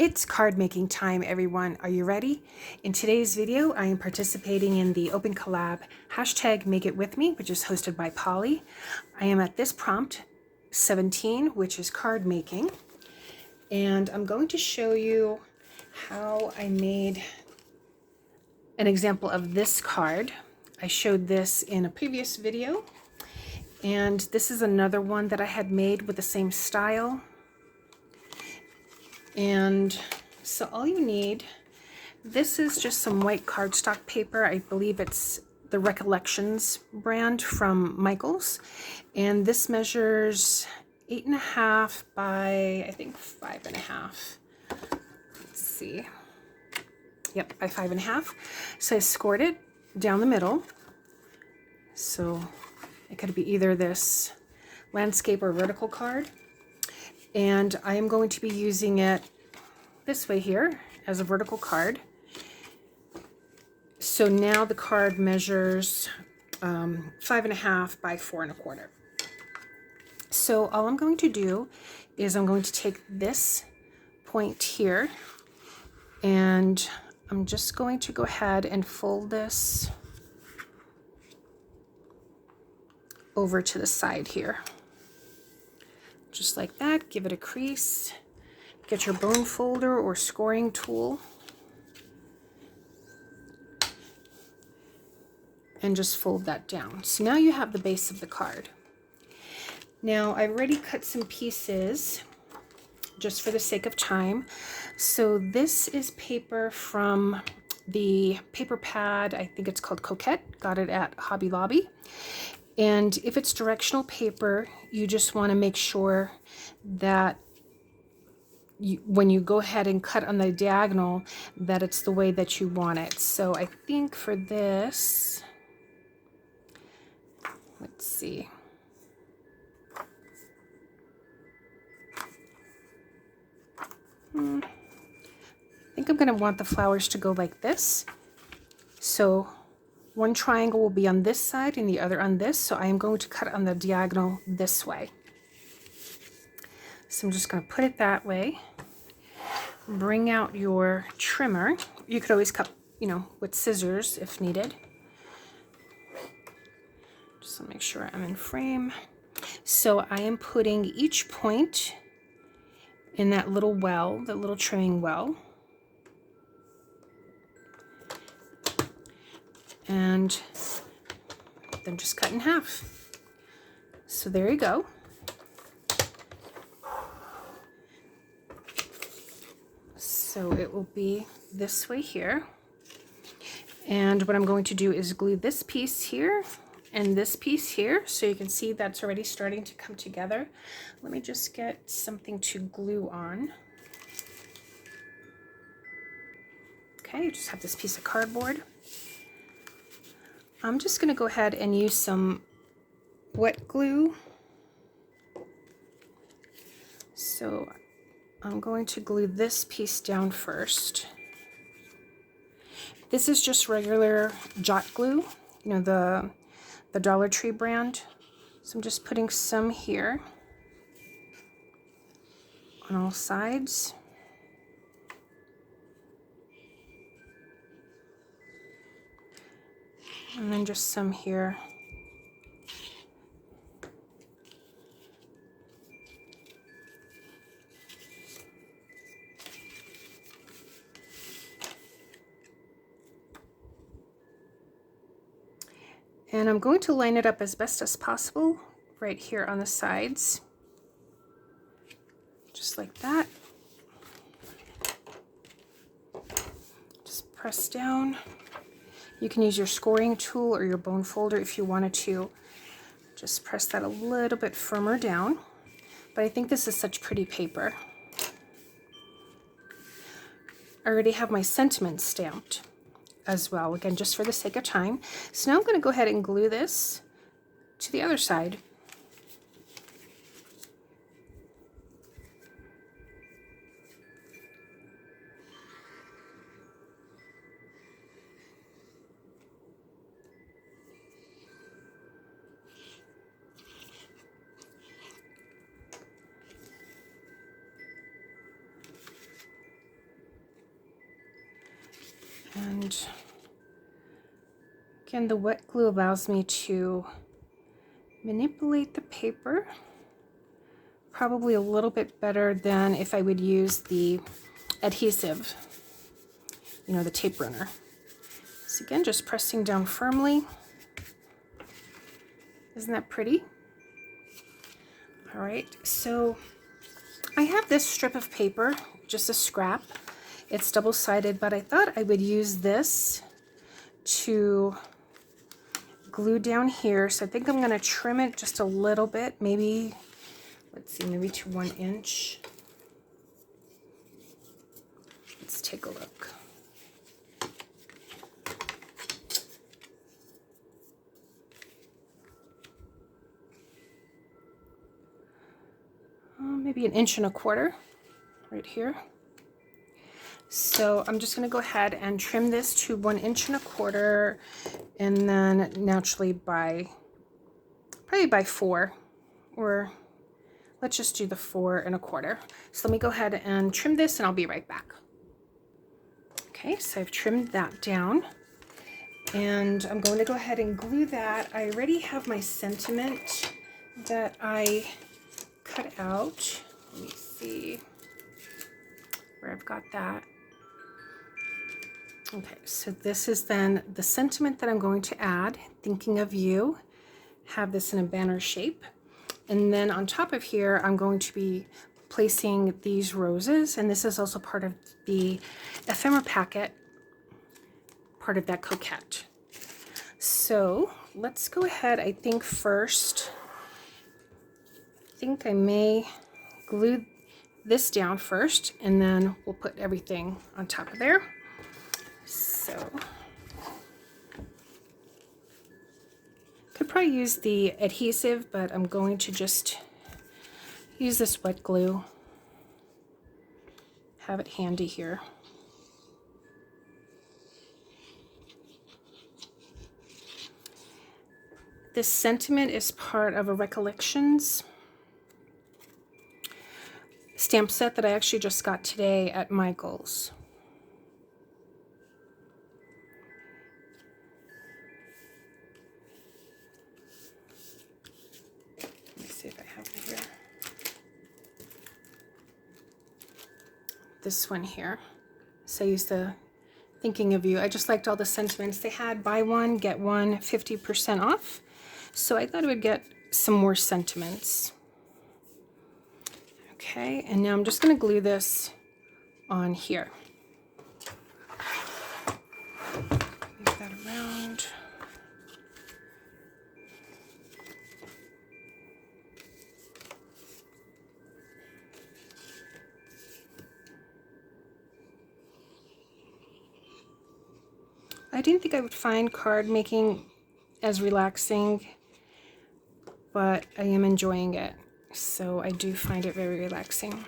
It's card making time, everyone. Are you ready? In today's video, I am participating in the Open Collab hashtag Make It With Me, which is hosted by Polly. I am at this prompt 17, which is card making. And I'm going to show you how I made an example of this card. I showed this in a previous video. And this is another one that I had made with the same style. And so all you need, this is just some white cardstock paper. I believe it's the Recollections brand from Michaels. And this measures 8.5 by, I think, 5.5. Let's see. Yep, by 5.5. So I scored it down the middle. So it could be either this landscape or vertical card. And I am going to be using it this way here as a vertical card. So now the card measures 5.5 by 4.25. So all I'm going to do is I'm going to take this point here and I'm just going to go ahead and fold this over to the side here. Just like that, give it a crease. Get your bone folder or scoring tool. And just fold that down. So now you have the base of the card. Now I've already cut some pieces just for the sake of time. So this is paper from the paper pad, I think it's called Coquette. Got it at Hobby Lobby. And if it's directional paper, you just want to make sure that when you go ahead and cut on the diagonal, that it's the way that you want it. So I think for this, let's see. I think I'm going to want the flowers to go like this. So one triangle will be on this side and the other on this. So I am going to cut on the diagonal this way. So I'm just going to put it that way. Bring out your trimmer. You could always cut, with scissors if needed. Just to make sure I'm in frame. So I am putting each point in that little well, the little trimming well. And then just cut in half. So there you go. So it will be this way here. And what I'm going to do is glue this piece here and this piece here. So you can see that's already starting to come together. Let me just get something to glue on. Okay, you just have this piece of cardboard. I'm just going to go ahead and use some wet glue. So I'm going to glue this piece down first. This is just regular Jot glue, the Dollar Tree brand. So I'm just putting some here on all sides. And then just some here. And I'm going to line it up as best as possible right here on the sides. Just like that. Just press down. You can use your scoring tool or your bone folder if you wanted to. Just press that a little bit firmer down. But I think this is such pretty paper. I already have my sentiments stamped as well, again, just for the sake of time. So now I'm going to go ahead and glue this to the other side. And again, the wet glue allows me to manipulate the paper probably a little bit better than if I would use the adhesive, you know, the tape runner. So again, just pressing down firmly. Isn't that pretty? All right, so I have this strip of paper, just a scrap. It's double-sided, but I thought I would use this to glue down here. So I think I'm going to trim it just a little bit, maybe, let's see, maybe to 1 inch. Let's take a look. Maybe 1.25 inches right here. So I'm just going to go ahead and trim this to 1.25 inches, and then naturally probably by 4, or let's just do the 4.25. So let me go ahead and trim this and I'll be right back. Okay, so I've trimmed that down and I'm going to go ahead and glue that. I already have my sentiment that I cut out. Let me see where I've got that. Okay, so this is then the sentiment that I'm going to add, thinking of you. Have this in a banner shape. And then on top of here, I'm going to be placing these roses, and this is also part of the ephemera packet, part of that coquette. So let's go ahead, I think first, I think I may glue this down first, and then we'll put everything on top of there. So could probably use the adhesive, but I'm going to just use this wet glue. Have it handy here. This sentiment is part of a Recollections stamp set that I actually just got today at Michael's. Let me see if I have it here. This one here. So I used the Thinking of You. I just liked all the sentiments. They had buy one, get one, 50% off. So I thought I would get some more sentiments. Okay, and now I'm just going to glue this on here. Move that around. I didn't think I would find card making as relaxing, but I am enjoying it. So I do find it very relaxing.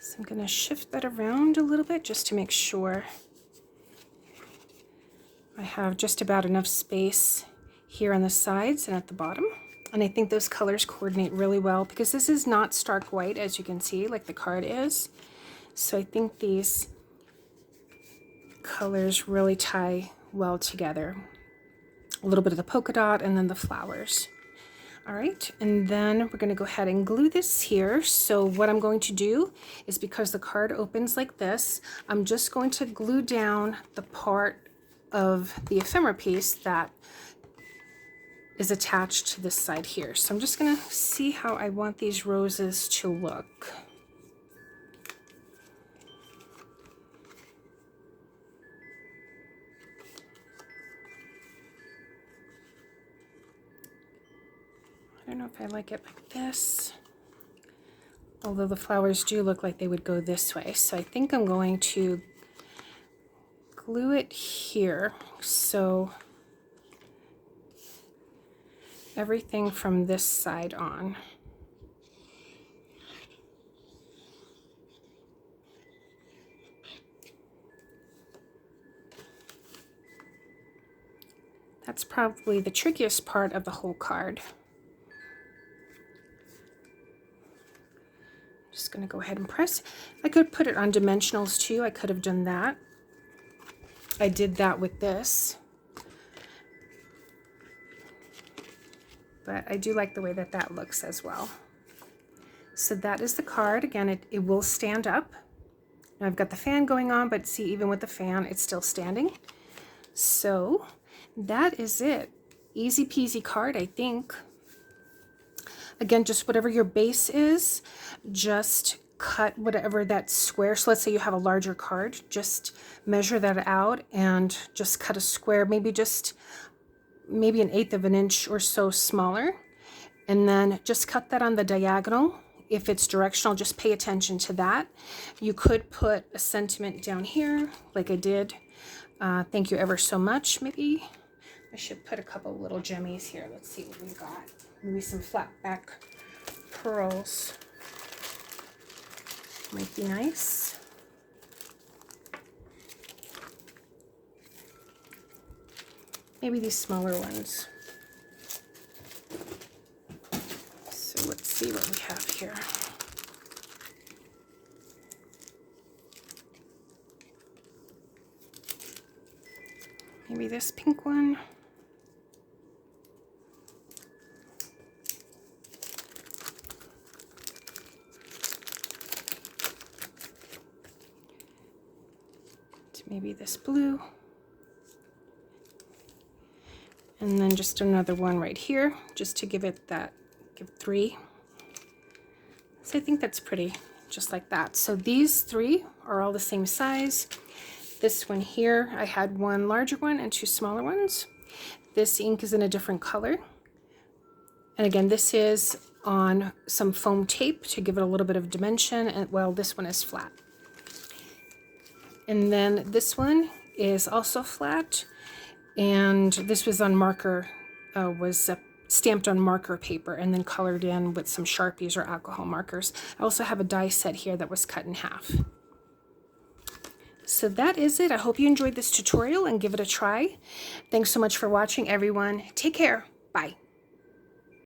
So I'm going to shift that around a little bit just to make sure I have just about enough space here on the sides and at the bottom. And I think those colors coordinate really well because this is not stark white, as you can see, like the card is. So I think these colors really tie well together. A little bit of the polka dot and then the flowers. All right, and then we're going to go ahead and glue this here. So what I'm going to do is, because the card opens like this, I'm just going to glue down the part of the ephemera piece that is attached to this side here. So I'm just going to see how I want these roses to look. I don't know if I like it like this, although the flowers do look like they would go this way. So I think I'm going to glue it here, so everything from this side on. That's probably the trickiest part of the whole card. Just going to go ahead and press. I could put it on dimensionals too. I could have done that. I did that with this. But I do like the way that that looks as well. So that is the card. Again, it will stand up. Now I've got the fan going on, but see, even with the fan, it's still standing. So that is it. Easy peasy card, I think. Again, just whatever your base is, just cut whatever that square. So let's say you have a larger card, just measure that out and just cut a square, maybe an 1/8 of an inch or so smaller. And then just cut that on the diagonal. If it's directional, just pay attention to that. You could put a sentiment down here like I did. Thank you ever so much. Maybe I should put a couple little jemmies here. Let's see what we got. Maybe some flat back pearls might be nice. Maybe these smaller ones. So let's see what we have here. Maybe this pink one. Maybe this blue. And then just another one right here, just to give it that, give 3. So I think that's pretty, just like that. So these 3 are all the same size. This one here, I had one larger one and 2 smaller ones. This ink is in a different color. And again, this is on some foam tape to give it a little bit of dimension, and well, this one is flat. And then this one is also flat, and this was on marker, stamped on marker paper and then colored in with some Sharpies or alcohol markers. I also have a die set here that was cut in half. So that is it. I hope you enjoyed this tutorial and give it a try. Thanks so much for watching, everyone. Take care. Bye.